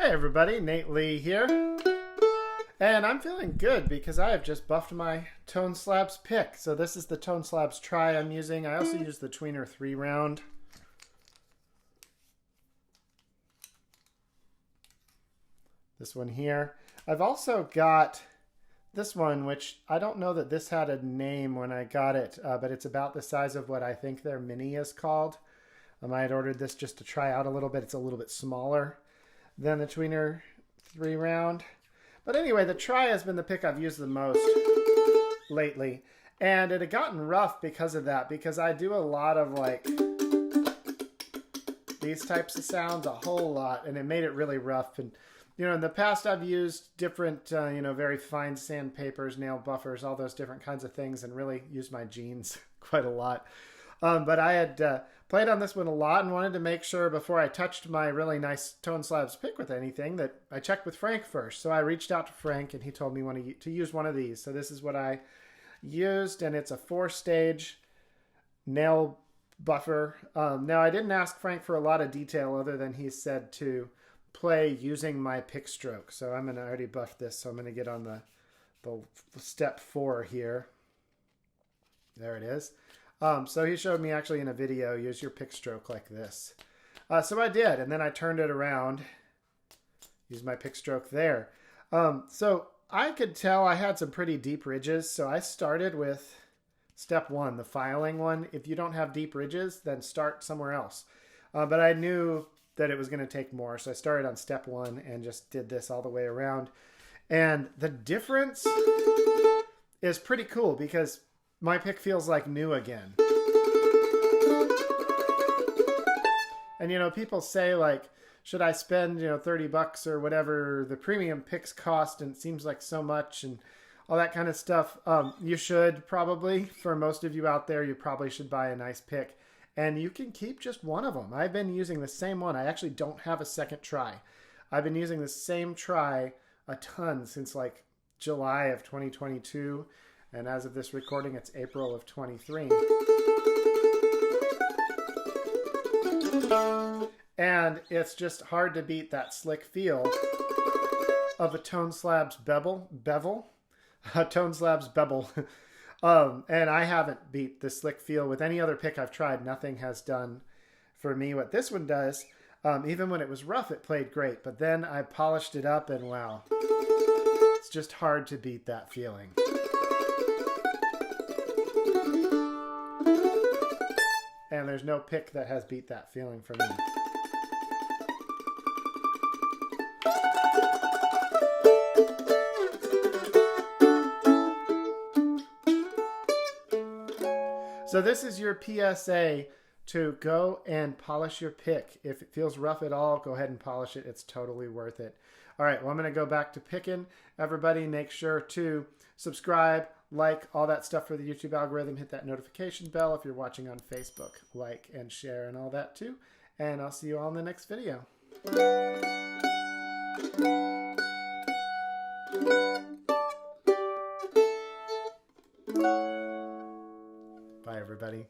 Hey everybody, Nate Lee here. And I'm feeling good because I have just buffed my ToneSlab's pick. So this is the ToneSlab's Tri I'm using. I also use the Tweener 3 round. This one here. I've also got this one, which I don't know that this had a name when I got it, but it's about the size of what I think their mini is called. I had ordered this just to try out a little bit. It's a little bit smaller than the Tweener 3 round. But anyway, the Tri has been the pick I've used the most lately. And it had gotten rough because of that, because I do a lot of like these types of sounds, a whole lot, and it made it really rough. And you know, in the past I've used different, very fine sandpapers, nail buffers, all those different kinds of things, and really used my jeans quite a lot. But I had played on this one a lot and wanted to make sure before I touched my really nice ToneSlab's pick with anything that I checked with Frank first. So I reached out to Frank and he told me to use one of these. So this is what I used, and it's a 4-stage nail buffer. Now I didn't ask Frank for a lot of detail other than he said to play using my pick stroke. So I'm going to already buff this. So I'm going to get on the step 4 here. There it is. So he showed me actually in a video, use your pick stroke like this. So I did, and then I turned it around, used my pick stroke there. So I could tell I had some pretty deep ridges, so I started with step 1, the filing one. If you don't have deep ridges, then start somewhere else. But I knew that it was going to take more, so I started on step 1 and just did this all the way around. And the difference is pretty cool because my pick feels like new again. And people say like, should I spend $30 or whatever the premium picks cost, and it seems like so much and all that kind of stuff. You should probably, for most of you out there, you probably should buy a nice pick. And you can keep just one of them. I've been using the same one. I actually don't have a second Tri. I've been using the same Tri a ton since like July of 2022. And as of this recording, it's April of 23. And it's just hard to beat that slick feel of a ToneSlab's bevel. ToneSlab's bevel. And I haven't beat the slick feel with any other pick I've tried. Nothing has done for me what this one does. Even when it was rough, it played great. But then I polished it up and wow. It's just hard to beat that feeling. And there's no pick that has beat that feeling for me. So this is your PSA to go and polish your pick. If it feels rough at all, go ahead and polish it. It's totally worth it. All right, well, I'm going to go back to picking. Everybody make sure to subscribe, like, all that stuff for the YouTube algorithm. Hit that notification bell if you're watching on Facebook. Like and share and all that too. And I'll see you all in the next video. Bye, everybody.